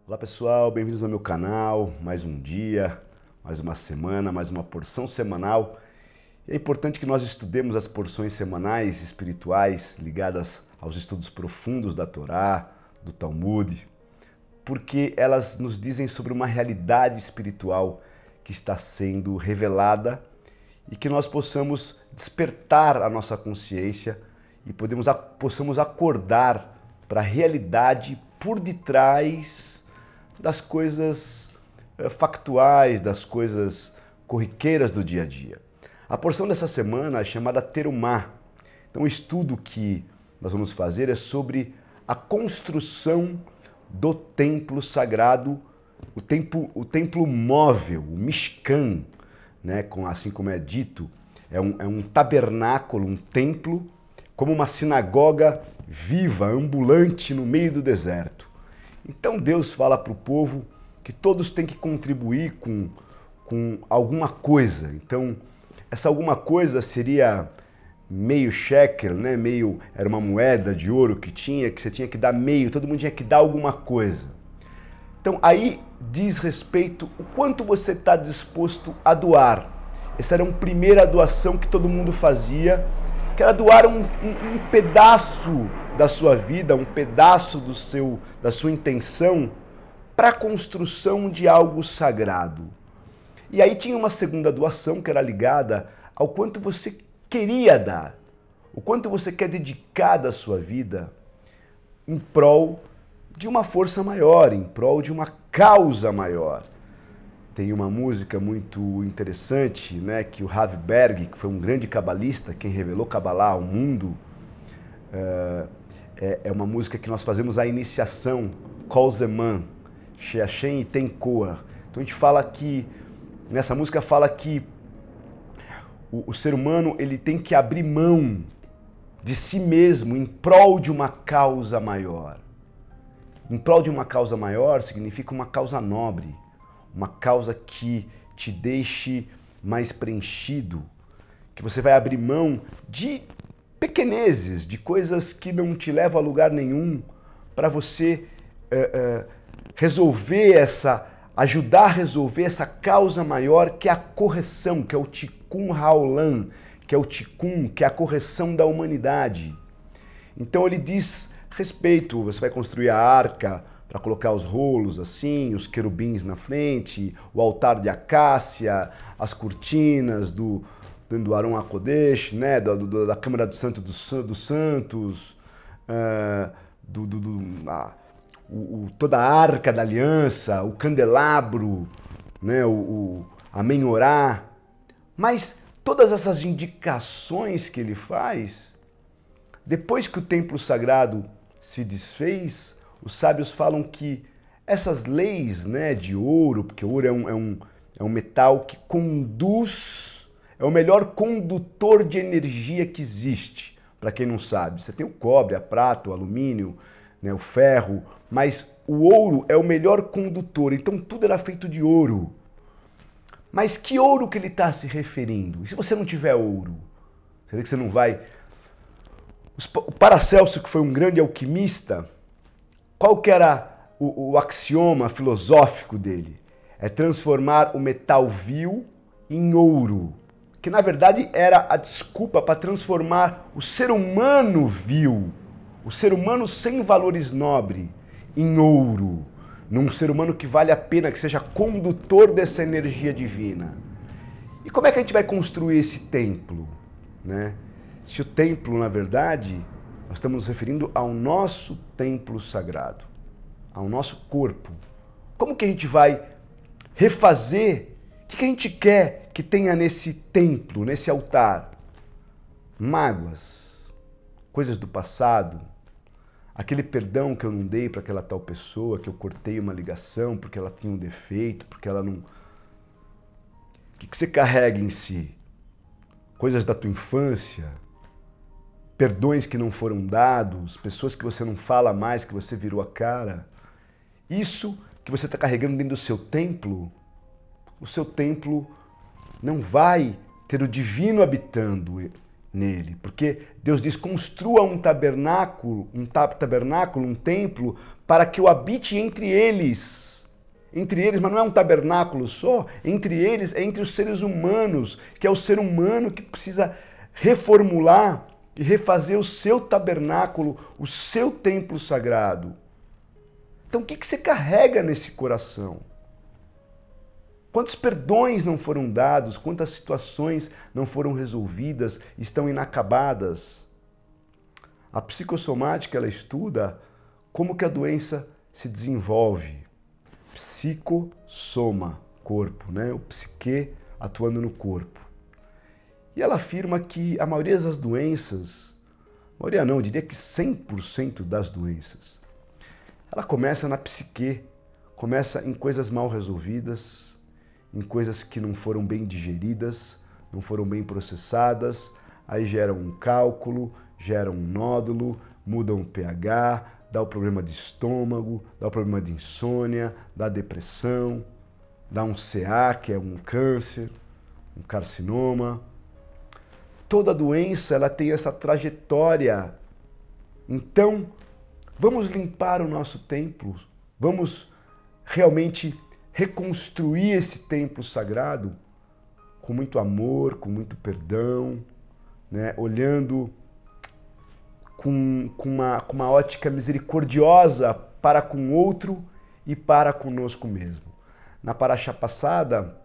Olá pessoal, bem-vindos ao meu canal, mais um dia, mais uma semana, mais uma porção semanal. É importante que nós estudemos as porções semanais espirituais ligadas aos estudos profundos da Torá, do Talmud, porque elas nos dizem sobre uma realidade espiritual que está sendo revelada e que nós possamos despertar a nossa consciência e possamos acordar para a realidade por detrás das coisas factuais, das coisas corriqueiras do dia a dia. A porção dessa semana é chamada Terumá. Então o estudo que nós vamos fazer é sobre a construção do templo sagrado, o templo móvel, o Mishkan, né? Assim como é dito, é um tabernáculo, um templo, como uma sinagoga viva, ambulante no meio do deserto. Então Deus fala para o povo que todos têm que contribuir com alguma coisa. Então, essa alguma coisa seria meio shekel, né? Era uma moeda de ouro que você tinha que dar meio, todo mundo tinha que dar alguma coisa. Então, aí diz respeito o quanto você está disposto a doar. Essa era uma primeira doação que todo mundo fazia, que era doar um pedaço da sua vida, um pedaço da sua intenção para a construção de algo sagrado. E aí tinha uma segunda doação que era ligada ao quanto você queria dar, o quanto você quer dedicar da sua vida em prol de uma força maior, em prol de uma causa maior. Tem uma música muito interessante, né, que o Rav Berg, que foi um grande cabalista, quem revelou Kabbalah ao mundo, é uma música que nós fazemos a iniciação, Kol Zeman, Sheashem e Tenkoa. Então a gente fala que, nessa música fala que o ser humano ele tem que abrir mão de si mesmo em prol de uma causa maior. Em prol de uma causa maior significa uma causa nobre, uma causa que te deixe mais preenchido, que você vai abrir mão de pequenezes, de coisas que não te levam a lugar nenhum, para você ajudar a resolver essa causa maior que é a correção, que é o Tikkun Haolam, que é o Tikkun, que é a correção da humanidade. Então ele diz respeito, você vai construir a arca para colocar os rolos assim, os querubins na frente, o altar de acácia, as cortinas do Aron HaKodesh, né? Da Câmara do Santo dos Santos, toda a arca da aliança, o candelabro, né? A menorá. Mas todas essas indicações que ele faz, depois que o templo sagrado se desfez, os sábios falam que essas leis, né, de ouro, porque o ouro é um metal que conduz, é o melhor condutor de energia que existe, para quem não sabe. Você tem o cobre, a prata, o alumínio, né, o ferro, mas o ouro é o melhor condutor, então tudo era feito de ouro. Mas que ouro que ele está se referindo? E se você não tiver ouro? Você vê que você não vai... O Paracelso, que foi um grande alquimista, qual que era o axioma filosófico dele? É transformar o metal vil em ouro, que na verdade era a desculpa para transformar o ser humano vil, o ser humano sem valores nobres, em ouro, num ser humano que vale a pena, que seja condutor dessa energia divina. E como é que a gente vai construir esse templo, né? Se o templo, na verdade, nós estamos nos referindo ao nosso templo sagrado, ao nosso corpo. Como que a gente vai refazer? O que a gente quer que tenha nesse templo, nesse altar? Mágoas, coisas do passado, aquele perdão que eu não dei para aquela tal pessoa, que eu cortei uma ligação porque ela tinha um defeito, porque ela não... O que você carrega em si? Coisas da tua infância, perdões que não foram dados, pessoas que você não fala mais, que você virou a cara. Isso que você está carregando dentro do seu templo, o seu templo não vai ter o divino habitando nele. Porque Deus diz, construa um tabernáculo, um templo, para que eu habite entre eles. Entre eles, mas não é um tabernáculo só, entre eles é entre os seres humanos, que é o ser humano que precisa reformular e refazer o seu tabernáculo, o seu templo sagrado. Então o que você carrega nesse coração? Quantos perdões não foram dados, quantas situações não foram resolvidas, estão inacabadas? A psicossomática, ela estuda como que a doença se desenvolve. Psicossoma, corpo, né? O psique atuando no corpo. E ela afirma que a maioria das doenças, maioria não, eu diria que 100% das doenças, ela começa na psique, começa em coisas mal resolvidas, em coisas que não foram bem digeridas, não foram bem processadas, aí geram um cálculo, geram um nódulo, mudam o pH, dá o problema de estômago, dá o problema de insônia, dá depressão, dá um CA, que é um câncer, um carcinoma. Toda doença ela tem essa trajetória. Então, vamos limpar o nosso templo, vamos realmente reconstruir esse templo sagrado com muito amor, com muito perdão, né? Olhando com uma ótica misericordiosa para com o outro e para conosco mesmo. Na paraxá passada,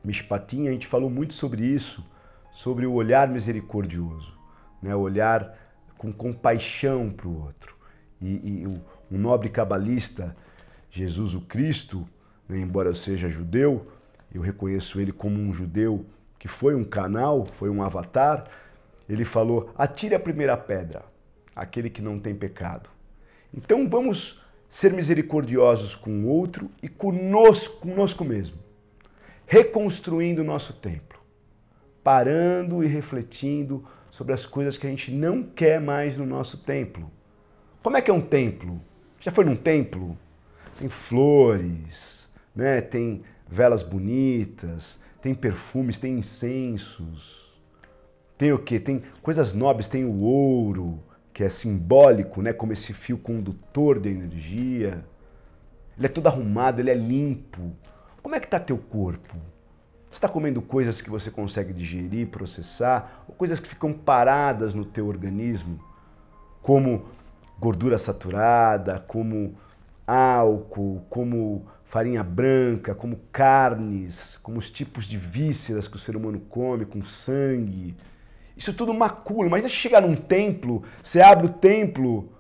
Mishpatim, a gente falou muito sobre isso, sobre o olhar misericordioso, né? O olhar com compaixão para o outro. E um nobre cabalista, Jesus o Cristo, né? Embora eu seja judeu, eu reconheço ele como um judeu que foi um canal, foi um avatar. Ele falou, atire a primeira pedra, aquele que não tem pecado. Então vamos ser misericordiosos com o outro e conosco mesmo, reconstruindo o nosso templo, parando e refletindo sobre as coisas que a gente não quer mais no nosso templo. Como é que é um templo? Já foi num templo? Tem flores, né? Tem velas bonitas, tem perfumes, tem incensos, tem o quê? Tem coisas nobres, tem o ouro, que é simbólico, né? Como esse fio condutor de energia. Ele é todo arrumado, ele é limpo. Como é que está teu corpo? Você está comendo coisas que você consegue digerir, processar, ou coisas que ficam paradas no teu organismo, como gordura saturada, como álcool, como farinha branca, como carnes, como os tipos de vísceras que o ser humano come, com sangue. Isso tudo macula. Imagina chegar num templo, você abre o templo,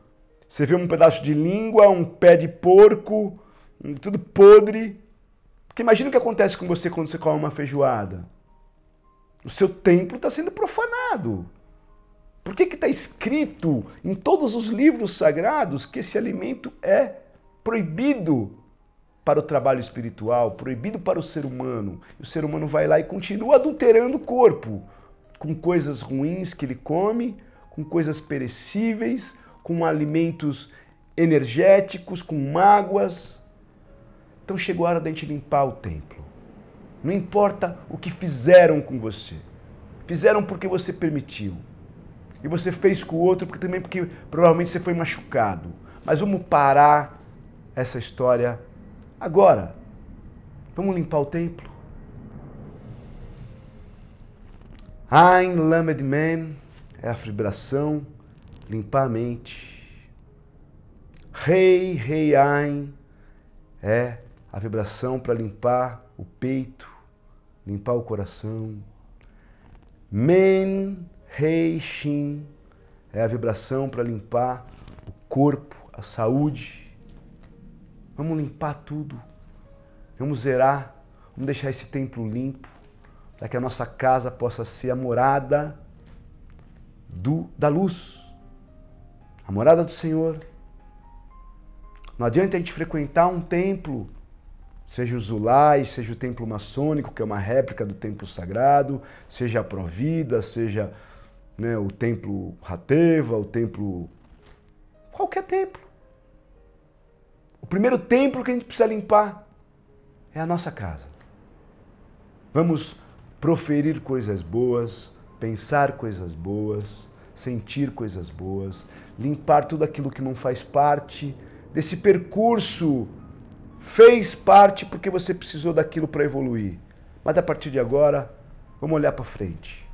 você vê um pedaço de língua, um pé de porco, tudo podre. Porque imagina o que acontece com você quando você come uma feijoada. O seu templo está sendo profanado. Por que está escrito em todos os livros sagrados que esse alimento é proibido para o trabalho espiritual, proibido para o ser humano? E o ser humano vai lá e continua adulterando o corpo, com coisas ruins que ele come, com coisas perecíveis, com alimentos energéticos, com mágoas. Então chegou a hora da gente limpar o templo. Não importa o que fizeram com você. Fizeram porque você permitiu. E você fez com o outro porque provavelmente você foi machucado. Mas vamos parar essa história agora. Vamos limpar o templo. Ain Lamed Mem é a vibração, limpar a mente. Rei Ain é a vibração para limpar o peito, limpar o coração. Men Rei Shin é a vibração para limpar o corpo, a saúde. Vamos limpar tudo. Vamos zerar, vamos deixar esse templo limpo, para que a nossa casa possa ser a morada da luz, a morada do Senhor. Não adianta a gente frequentar um templo, seja o Zulai, seja o templo maçônico, que é uma réplica do templo sagrado, seja a Provida, seja, né, o templo Hateva, o templo... qualquer templo. O primeiro templo que a gente precisa limpar é a nossa casa. Vamos proferir coisas boas, pensar coisas boas, sentir coisas boas, limpar tudo aquilo que não faz parte desse percurso. Fez parte porque você precisou daquilo para evoluir. Mas a partir de agora, vamos olhar para frente.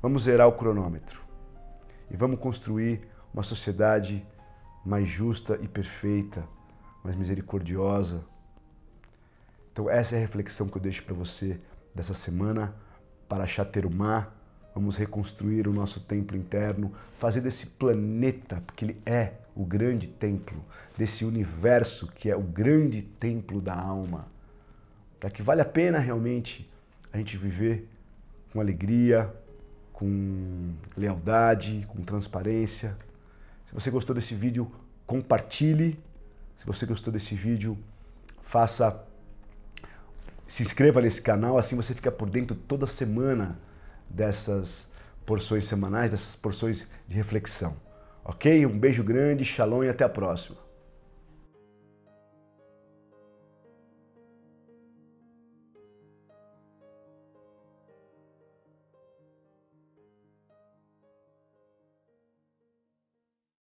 Vamos zerar o cronômetro. E vamos construir uma sociedade mais justa e perfeita, mais misericordiosa. Então essa é a reflexão que eu deixo para você dessa semana. Parashat Terumah. Vamos reconstruir o nosso templo interno, fazer desse planeta, porque ele é o grande templo, desse universo que é o grande templo da alma, para que vale a pena realmente a gente viver com alegria, com lealdade, com transparência. Se você gostou desse vídeo, compartilhe. Se você gostou desse vídeo, se inscreva nesse canal, assim você fica por dentro toda semana dessas porções semanais, dessas porções de reflexão. Ok? Um beijo grande, shalom e até a próxima.